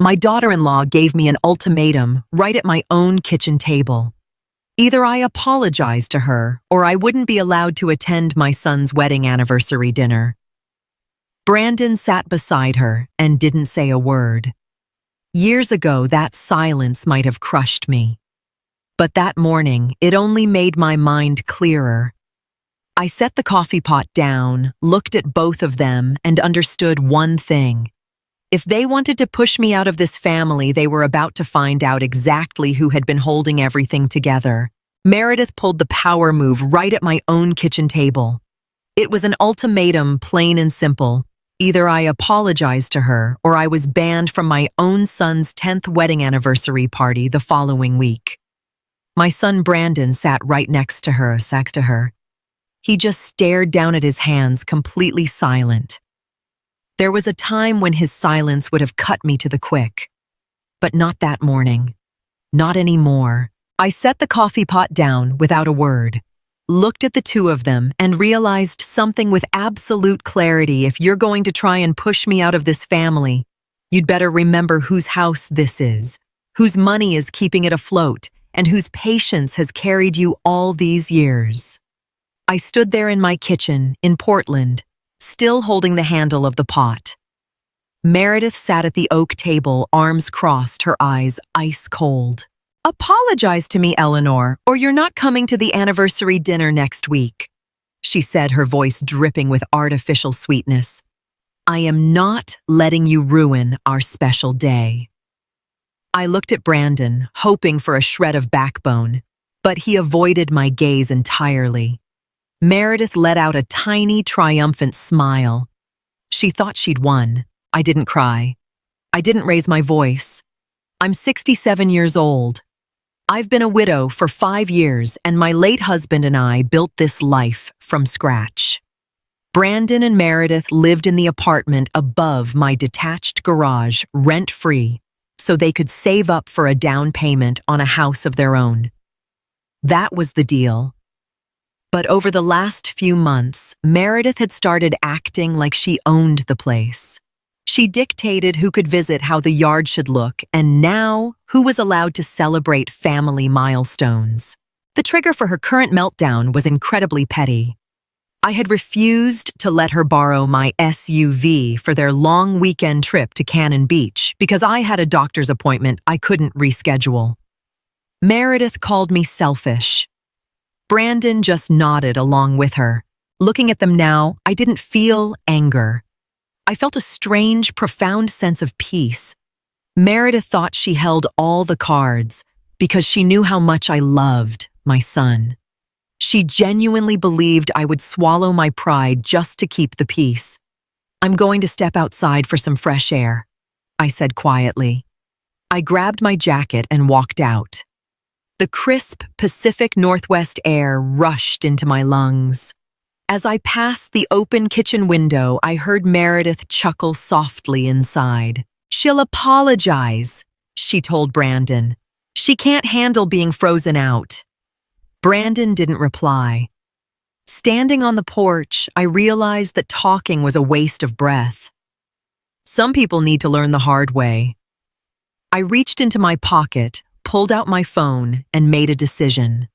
My daughter-in-law gave me an ultimatum right at my own kitchen table. Either I apologized to her or I wouldn't be allowed to attend my son's wedding anniversary dinner. Brandon sat beside her and didn't say a word. Years ago, that silence might have crushed me. But that morning, it only made my mind clearer. I set the coffee pot down, looked at both of them, and understood one thing. If they wanted to push me out of this family, they were about to find out exactly who had been holding everything together. Meredith pulled the power move right at my own kitchen table. It was an ultimatum, plain and simple. Either I apologized to her or I was banned from my own son's 10th wedding anniversary party the following week. My son Brandon sat right next to her. He just stared down at his hands, completely silent. There was a time when his silence would have cut me to the quick. But not that morning. Not anymore. I set the coffee pot down without a word, looked at the two of them, and realized something with absolute clarity. If you're going to try and push me out of this family, you'd better remember whose house this is, whose money is keeping it afloat, and whose patience has carried you all these years. I stood there in my kitchen in Portland, still holding the handle of the pot. Meredith sat at the oak table, arms crossed, her eyes ice cold. "Apologize to me, Eleanor, or you're not coming to the anniversary dinner next week," she said, her voice dripping with artificial sweetness. "I am not letting you ruin our special day." I looked at Brandon, hoping for a shred of backbone, but he avoided my gaze entirely. Meredith let out a tiny, triumphant smile. She thought she'd won. I didn't cry. I didn't raise my voice. I'm 67 years old. I've been a widow for 5 years, and my late husband and I built this life from scratch. Brandon and Meredith lived in the apartment above my detached garage, rent-free, so they could save up for a down payment on a house of their own. That was the deal. But over the last few months, Meredith had started acting like she owned the place. She dictated who could visit, how the yard should look, and now who was allowed to celebrate family milestones. The trigger for her current meltdown was incredibly petty. I had refused to let her borrow my SUV for their long weekend trip to Cannon Beach because I had a doctor's appointment I couldn't reschedule. Meredith called me selfish. Brandon just nodded along with her. Looking at them now, I didn't feel anger. I felt a strange, profound sense of peace. Meredith thought she held all the cards because she knew how much I loved my son. She genuinely believed I would swallow my pride just to keep the peace. "I'm going to step outside for some fresh air," I said quietly. I grabbed my jacket and walked out. The crisp Pacific Northwest air rushed into my lungs. As I passed the open kitchen window, I heard Meredith chuckle softly inside. "She'll apologize," she told Brandon. "She can't handle being frozen out." Brandon didn't reply. Standing on the porch, I realized that talking was a waste of breath. Some people need to learn the hard way. I reached into my pocket, pulled out my phone, and made a decision.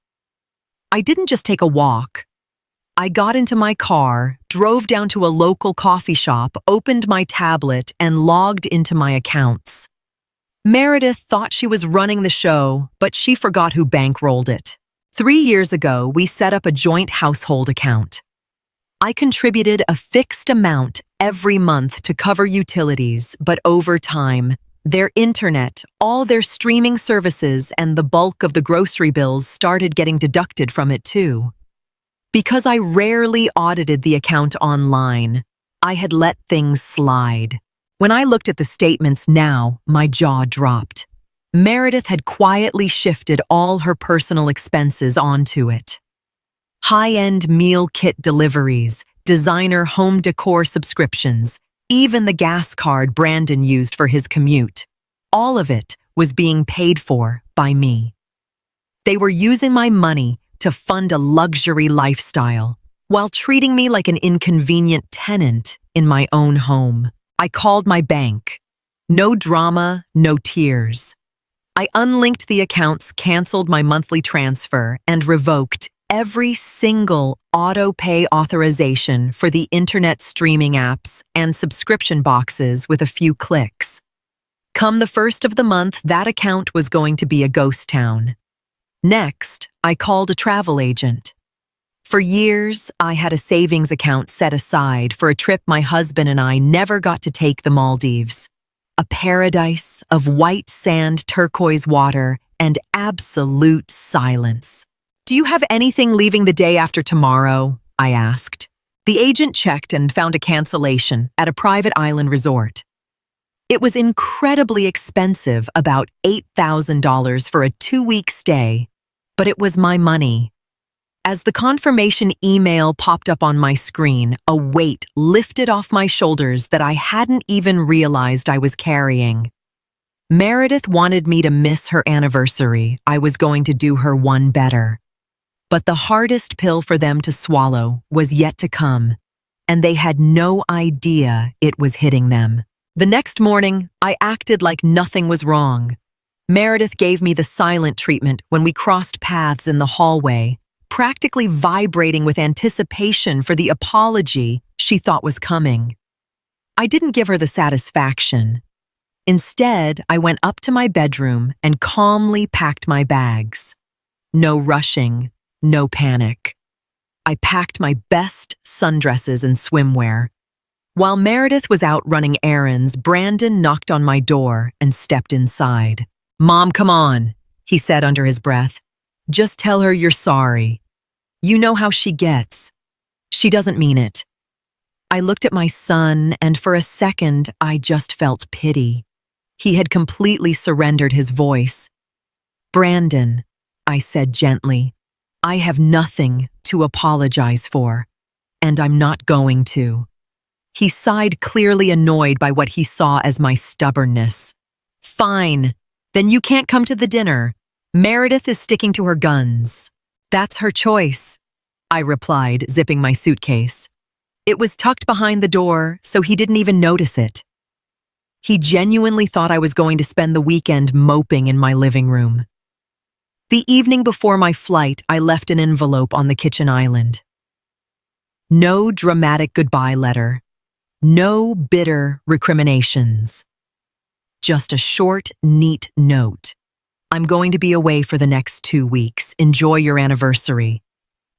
I didn't just take a walk. I got into my car, drove down to a local coffee shop, opened my tablet, and logged into my accounts. Meredith thought she was running the show, but she forgot who bankrolled it. 3 years ago, we set up a joint household account. I contributed a fixed amount every month to cover utilities, but over time, their internet, all their streaming services, and the bulk of the grocery bills started getting deducted from it too. Because I rarely audited the account online, I had let things slide. When I looked at the statements now, my jaw dropped. Meredith had quietly shifted all her personal expenses onto it. High-end meal kit deliveries, designer home decor subscriptions, even the gas card Brandon used for his commute. All of it was being paid for by me. They were using my money to fund a luxury lifestyle while treating me like an inconvenient tenant in my own home. I called my bank. No drama, no tears. I unlinked the accounts, canceled my monthly transfer, and revoked every single auto-pay authorization for the internet streaming apps and subscription boxes with a few clicks. Come the first of the month, that account was going to be a ghost town. Next, I called a travel agent. For years, I had a savings account set aside for a trip my husband and I never got to take, the Maldives. A paradise of white sand, turquoise water, and absolute silence. "Do you have anything leaving the day after tomorrow?" I asked. The agent checked and found a cancellation at a private island resort. It was incredibly expensive, about $8,000 for a 2-week stay, but it was my money. As the confirmation email popped up on my screen, a weight lifted off my shoulders that I hadn't even realized I was carrying. Meredith wanted me to miss her anniversary. I was going to do her one better. But the hardest pill for them to swallow was yet to come, and they had no idea it was hitting them. The next morning, I acted like nothing was wrong. Meredith gave me the silent treatment when we crossed paths in the hallway, practically vibrating with anticipation for the apology she thought was coming. I didn't give her the satisfaction. Instead, I went up to my bedroom and calmly packed my bags. No rushing, no panic. I packed my best sundresses and swimwear. While Meredith was out running errands, Brandon knocked on my door and stepped inside. "Mom, come on," he said under his breath. "Just tell her you're sorry. You know how she gets. She doesn't mean it." I looked at my son, and for a second, I just felt pity. He had completely surrendered his voice. "Brandon," I said gently, "I have nothing to apologize for, and I'm not going to." He sighed, clearly annoyed by what he saw as my stubbornness. "Fine, then you can't come to the dinner. Meredith is sticking to her guns." "That's her choice," I replied, zipping my suitcase. It was tucked behind the door, so he didn't even notice it. He genuinely thought I was going to spend the weekend moping in my living room. The evening before my flight, I left an envelope on the kitchen island. No dramatic goodbye letter. No bitter recriminations. Just a short, neat note. "I'm going to be away for the next 2 weeks. Enjoy your anniversary.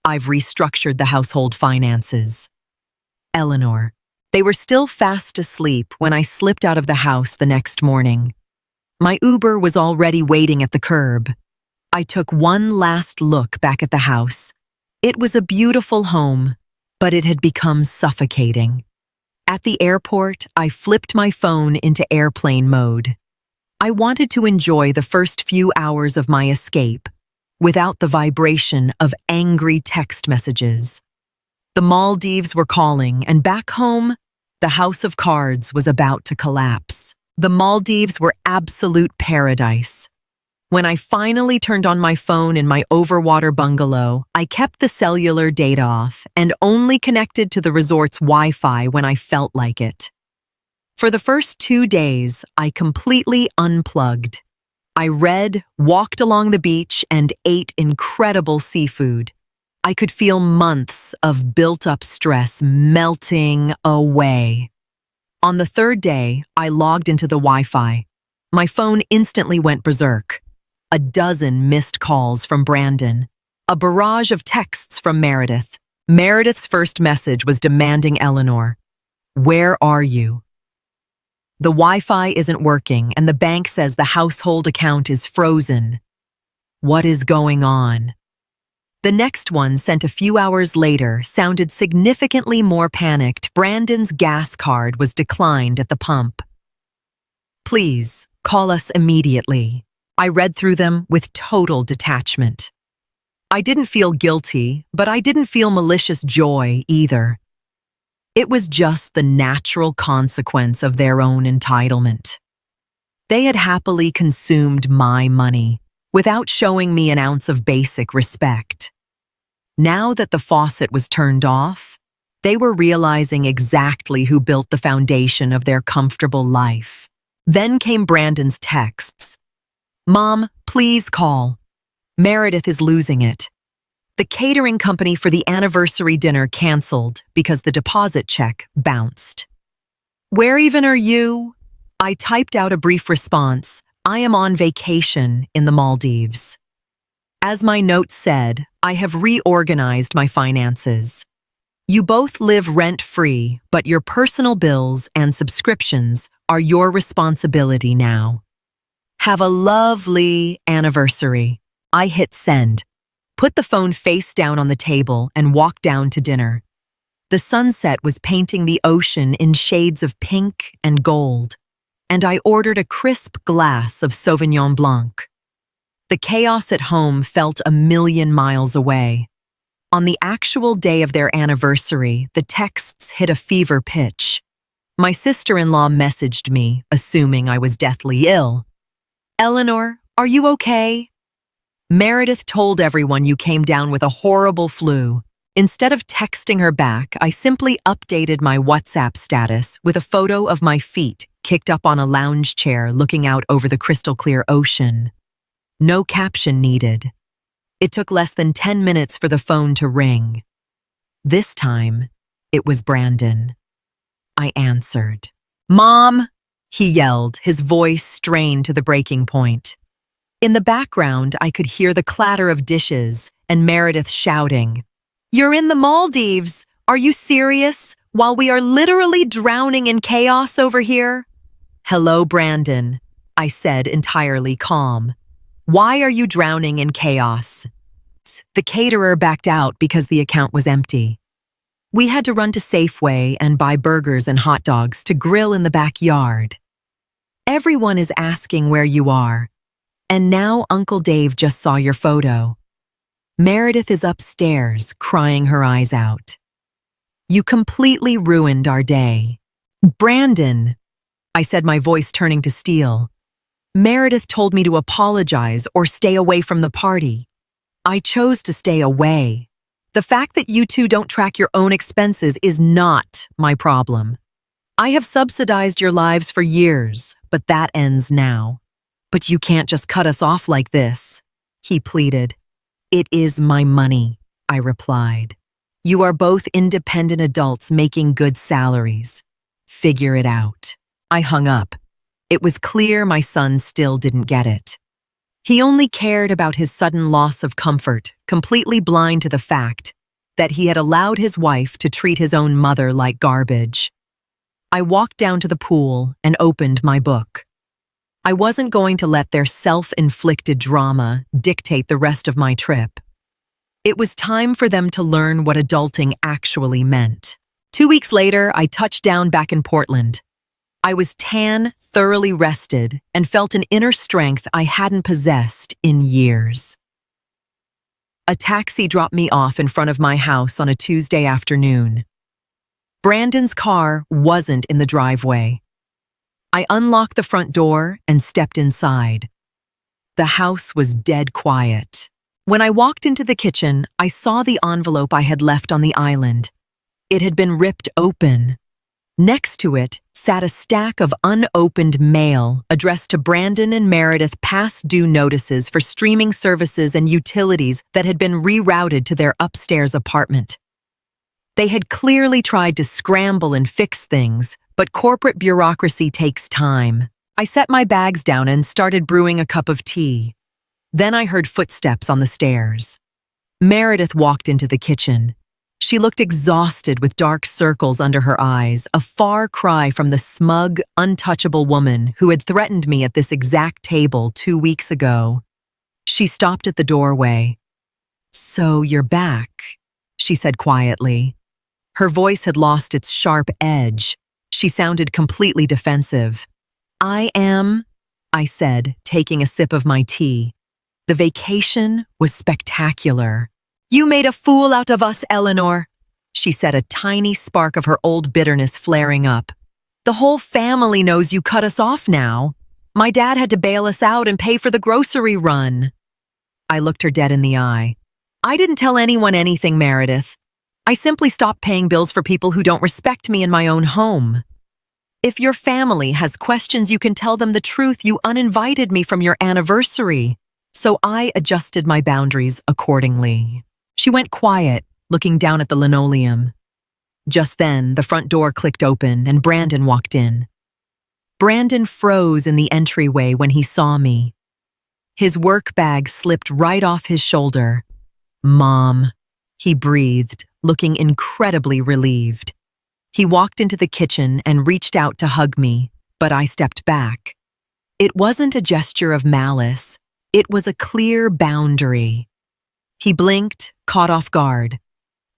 I've restructured the household finances. Eleanor." They were still fast asleep when I slipped out of the house the next morning. My Uber was already waiting at the curb. I took one last look back at the house. It was a beautiful home, but it had become suffocating. At the airport, I flipped my phone into airplane mode. I wanted to enjoy the first few hours of my escape without the vibration of angry text messages. The Maldives were calling, and back home, the house of cards was about to collapse. The Maldives were absolute paradise. When I finally turned on my phone in my overwater bungalow, I kept the cellular data off and only connected to the resort's Wi-Fi when I felt like it. For the first 2 days, I completely unplugged. I read, walked along the beach, and ate incredible seafood. I could feel months of built-up stress melting away. On the 3rd day, I logged into the Wi-Fi. My phone instantly went berserk. A dozen missed calls from Brandon. A barrage of texts from Meredith. Meredith's first message was demanding Eleanor. "Where are you? The Wi-Fi isn't working, and the bank says the household account is frozen. What is going on?" The next one, sent a few hours later, sounded significantly more panicked. Brandon's gas card was declined at the pump. "Please, call us immediately." I read through them with total detachment. I didn't feel guilty, but I didn't feel malicious joy either. It was just the natural consequence of their own entitlement. They had happily consumed my money without showing me an ounce of basic respect. Now that the faucet was turned off, they were realizing exactly who built the foundation of their comfortable life. Then came Brandon's texts. "Mom, please call. Meredith is losing it. The catering company for the anniversary dinner canceled because the deposit check bounced. Where even are you?" I typed out a brief response. "I am on vacation in the Maldives." As my note said, I have reorganized my finances. You both live rent-free, but your personal bills and subscriptions are your responsibility now. Have a lovely anniversary. I hit send, put the phone face down on the table, and walked down to dinner. The sunset was painting the ocean in shades of pink and gold, and I ordered a crisp glass of Sauvignon Blanc. The chaos at home felt a million miles away. On the actual day of their anniversary, the texts hit a fever pitch. My sister-in-law messaged me, assuming I was deathly ill. "Eleanor, are you okay? Meredith told everyone you came down with a horrible flu." Instead of texting her back, I simply updated my WhatsApp status with a photo of my feet kicked up on a lounge chair looking out over the crystal-clear ocean. No caption needed. It took less than 10 minutes for the phone to ring. This time, it was Brandon. I answered. "Mom!" he yelled, his voice strained to the breaking point. In the background, I could hear the clatter of dishes and Meredith shouting, "You're in the Maldives! Are you serious? While we are literally drowning in chaos over here?" "Hello, Brandon," I said, entirely calm. "Why are you drowning in chaos?" The caterer backed out because the account was empty. We had to run to Safeway and buy burgers and hot dogs to grill in the backyard. "Everyone is asking where you are. And now Uncle Dave just saw your photo. Meredith is upstairs, crying her eyes out. You completely ruined our day." "Brandon," I said, my voice turning to steel. "Meredith told me to apologize or stay away from the party. I chose to stay away. The fact that you two don't track your own expenses is not my problem. I have subsidized your lives for years, but that ends now. But you can't just cut us off like this," he pleaded. "It is my money," I replied. "You are both independent adults making good salaries. Figure it out." I hung up. It was clear my son still didn't get it. He only cared about his sudden loss of comfort, completely blind to the fact that he had allowed his wife to treat his own mother like garbage. I walked down to the pool and opened my book. I wasn't going to let their self-inflicted drama dictate the rest of my trip. It was time for them to learn what adulting actually meant. 2 weeks later, I touched down back in Portland. I was tan, thoroughly rested, and felt an inner strength I hadn't possessed in years. A taxi dropped me off in front of my house on a Tuesday afternoon. Brandon's car wasn't in the driveway. I unlocked the front door and stepped inside. The house was dead quiet. When I walked into the kitchen, I saw the envelope I had left on the island. It had been ripped open. Next to it sat a stack of unopened mail addressed to Brandon and Meredith past due notices for streaming services and utilities that had been rerouted to their upstairs apartment. They had clearly tried to scramble and fix things, but corporate bureaucracy takes time. I set my bags down and started brewing a cup of tea. Then I heard footsteps on the stairs. Meredith walked into the kitchen. She looked exhausted with dark circles under her eyes, a far cry from the smug, untouchable woman who had threatened me at this exact table 2 weeks ago. She stopped at the doorway. "So you're back," she said quietly. Her voice had lost its sharp edge. She sounded completely defensive. "I am," I said, taking a sip of my tea. "The vacation was spectacular." "You made a fool out of us, Eleanor," she said, a tiny spark of her old bitterness flaring up. "The whole family knows you cut us off now. My dad had to bail us out and pay for the grocery run." I looked her dead in the eye. "I didn't tell anyone anything, Meredith. I simply stopped paying bills for people who don't respect me in my own home." If your family has questions, you can tell them the truth. You uninvited me from your anniversary. So I adjusted my boundaries accordingly. She went quiet, looking down at the linoleum. Just then, the front door clicked open and Brandon walked in. Brandon froze in the entryway when he saw me. His work bag slipped right off his shoulder. "Mom," he breathed, looking incredibly relieved. He walked into the kitchen and reached out to hug me, but I stepped back. It wasn't a gesture of malice. It was a clear boundary. He blinked, caught off guard.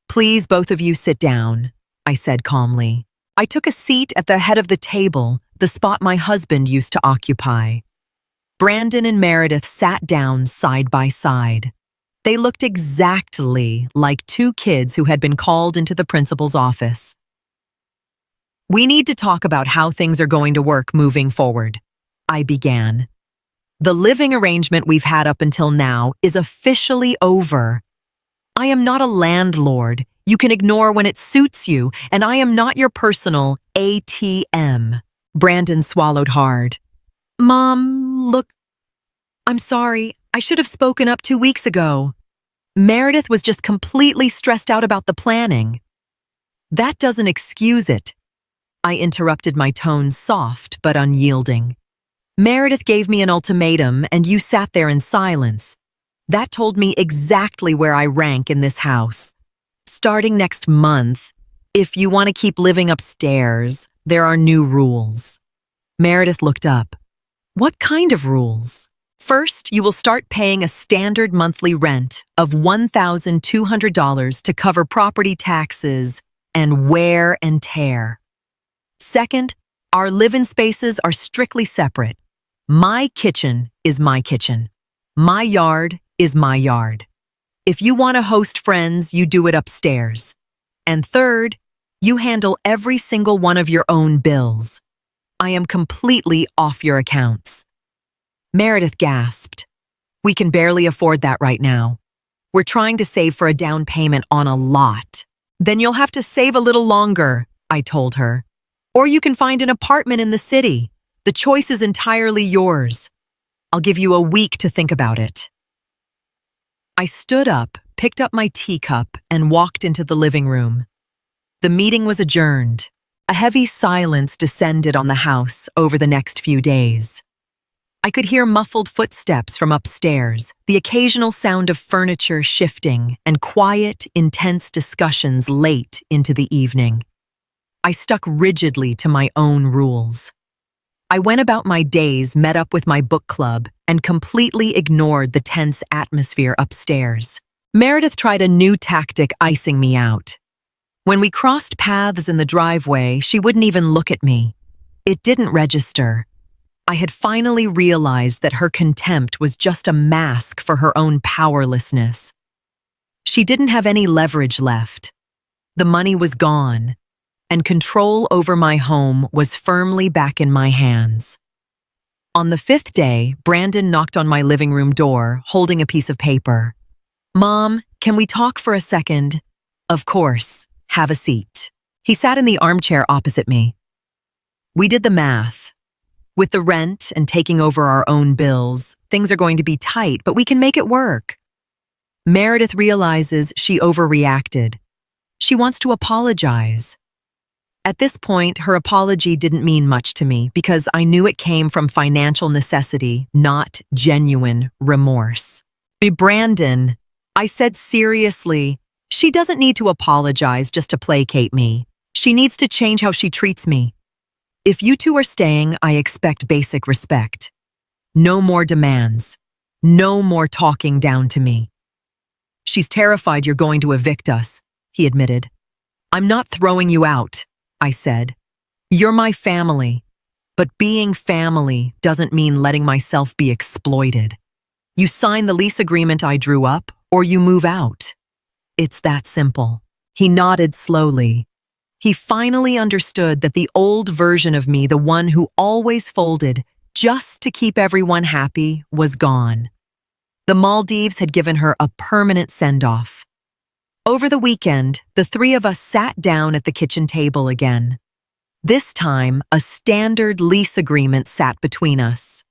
"Please, both of you sit down," I said calmly. I took a seat at the head of the table, the spot my husband used to occupy. Brandon and Meredith sat down side by side. They looked exactly like two kids who had been called into the principal's office. "We need to talk about how things are going to work moving forward," I began. "The living arrangement we've had up until now is officially over. I am not a landlord you can ignore when it suits you, and I am not your personal ATM. Brandon swallowed hard. "Mom, look, I'm sorry. I should have spoken up 2 weeks ago. Meredith was just completely stressed out about the planning." "That doesn't excuse it." I interrupted, my tone soft but unyielding. "Meredith gave me an ultimatum and you sat there in silence. That told me exactly where I rank in this house. Starting next month, if you want to keep living upstairs, there are new rules." Meredith looked up. "What kind of rules?" "First, you will start paying a standard monthly rent of $1,200 to cover property taxes and wear and tear. Second, our live-in spaces are strictly separate. My kitchen is my kitchen. My yard is my yard. If you want to host friends, you do it upstairs. And third, you handle every single one of your own bills. I am completely off your accounts." Meredith gasped. "We can barely afford that right now. We're trying to save for a down payment on a lot." "Then you'll have to save a little longer," I told her. "Or you can find an apartment in the city. The choice is entirely yours. I'll give you a week to think about it." I stood up, picked up my teacup, and walked into the living room. The meeting was adjourned. A heavy silence descended on the house over the next few days. I could hear muffled footsteps from upstairs, the occasional sound of furniture shifting, and quiet, intense discussions late into the evening. I stuck rigidly to my own rules. I went about my days, met up with my book club, and completely ignored the tense atmosphere upstairs. Meredith tried a new tactic, icing me out. When we crossed paths in the driveway, she wouldn't even look at me. It didn't register. I had finally realized that her contempt was just a mask for her own powerlessness. She didn't have any leverage left. The money was gone, and control over my home was firmly back in my hands. On the 5th day, Brandon knocked on my living room door, holding a piece of paper. "Mom, can we talk for a second?" "Of course. Have a seat." He sat in the armchair opposite me. We did the math. With the rent and taking over our own bills, things are going to be tight, but we can make it work. Meredith realizes she overreacted. She wants to apologize. At this point, her apology didn't mean much to me because I knew it came from financial necessity, not genuine remorse. "Brandon," I said seriously, "she doesn't need to apologize just to placate me. She needs to change how she treats me. If you two are staying, I expect basic respect. No more demands. No more talking down to me." "She's terrified you're going to evict us," he admitted. "I'm not throwing you out," I said. "You're my family, but being family doesn't mean letting myself be exploited. You sign the lease agreement I drew up, or you move out. It's that simple." He nodded slowly. He finally understood that the old version of me, the one who always folded just to keep everyone happy, was gone. The Maldives had given her a permanent send-off. Over the weekend, the three of us sat down at the kitchen table again. This time, a standard lease agreement sat between us.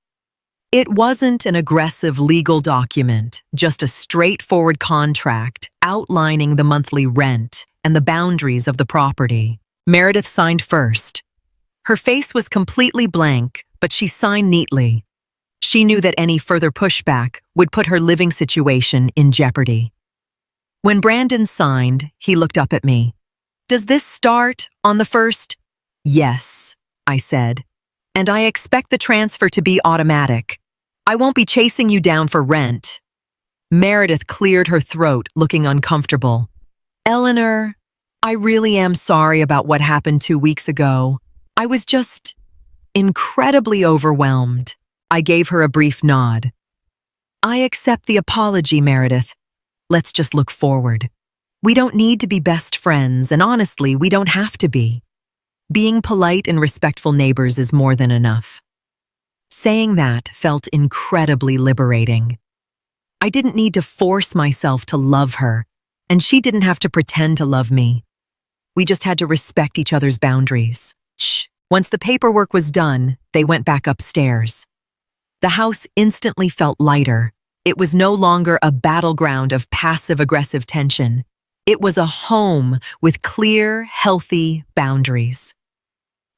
It wasn't an aggressive legal document, just a straightforward contract outlining the monthly rent and the boundaries of the property. Meredith signed first. Her face was completely blank, but she signed neatly. She knew that any further pushback would put her living situation in jeopardy. When Brandon signed, he looked up at me. "Does this start on the 1st?" "Yes," I said. "And I expect the transfer to be automatic. I won't be chasing you down for rent." Meredith cleared her throat, looking uncomfortable. "Eleanor, I really am sorry about what happened 2 weeks ago. I was just incredibly overwhelmed." I gave her a brief nod. "I accept the apology, Meredith. Let's just look forward. We don't need to be best friends, and honestly, we don't have to be. Being polite and respectful neighbors is more than enough." Saying that felt incredibly liberating. I didn't need to force myself to love her, and she didn't have to pretend to love me. We just had to respect each other's boundaries. Shh. Once the paperwork was done, they went back upstairs. The house instantly felt lighter. It was no longer a battleground of passive-aggressive tension. It was a home with clear, healthy boundaries.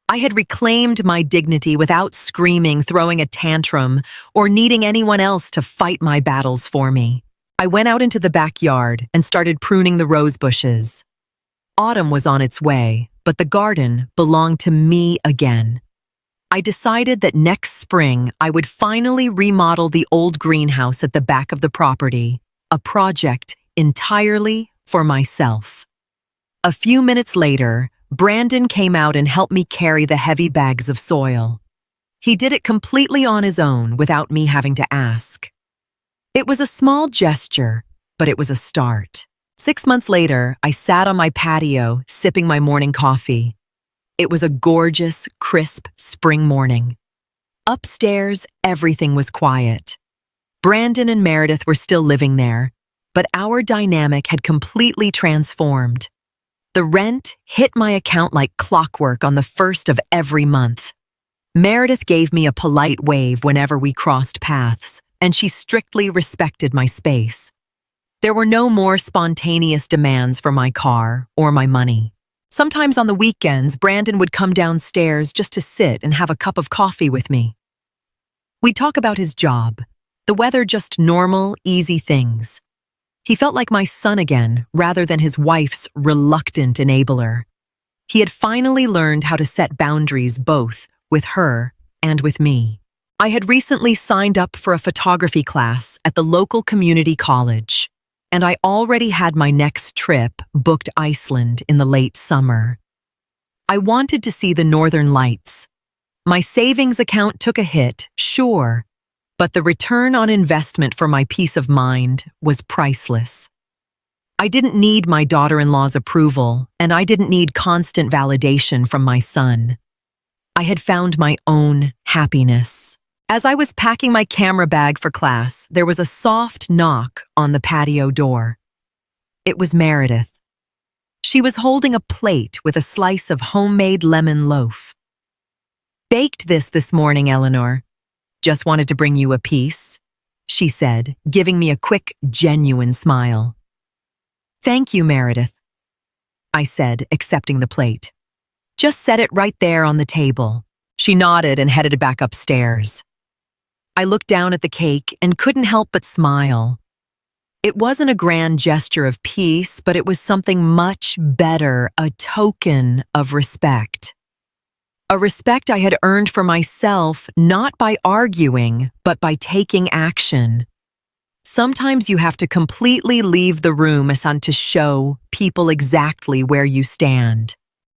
I had reclaimed my dignity without screaming, throwing a tantrum, or needing anyone else to fight my battles for me. I went out into the backyard and started pruning the rose bushes. Autumn was on its way, but the garden belonged to me again. I decided that next spring I would finally remodel the old greenhouse at the back of the property, a project entirely for myself. A few minutes later, Brandon came out and helped me carry the heavy bags of soil. He did it completely on his own without me having to ask. It was a small gesture, but it was a start. 6 months later, I sat on my patio sipping my morning coffee. It was a gorgeous, crisp spring morning. Upstairs, everything was quiet. Brandon and Meredith were still living there, but our dynamic had completely transformed. The rent hit my account like clockwork on the 1st of every month. Meredith gave me a polite wave whenever we crossed paths, and she strictly respected my space. There were no more spontaneous demands for my car or my money. Sometimes on the weekends, Brandon would come downstairs just to sit and have a cup of coffee with me. We'd talk about his job, the weather, just normal, easy things. He felt like my son again, rather than his wife's reluctant enabler. He had finally learned how to set boundaries both with her and with me. I had recently signed up for a photography class at the local community college, and I already had my next trip booked Iceland in the late summer. I wanted to see the northern lights. My savings account took a hit, sure, but the return on investment for my peace of mind was priceless. I didn't need my daughter-in-law's approval, and I didn't need constant validation from my son. I had found my own happiness. As I was packing my camera bag for class, there was a soft knock on the patio door. It was Meredith. She was holding a plate with a slice of homemade lemon loaf. "Baked this morning, Eleanor. Just wanted to bring you a piece," she said, giving me a quick, genuine smile. "Thank you, Meredith," I said, accepting the plate. "Just set it right there on the table." She nodded and headed back upstairs. I looked down at the cake and couldn't help but smile. It wasn't a grand gesture of peace, but it was something much better, a token of respect. A respect I had earned for myself, not by arguing, but by taking action. Sometimes you have to completely leave the room to show people exactly where you stand.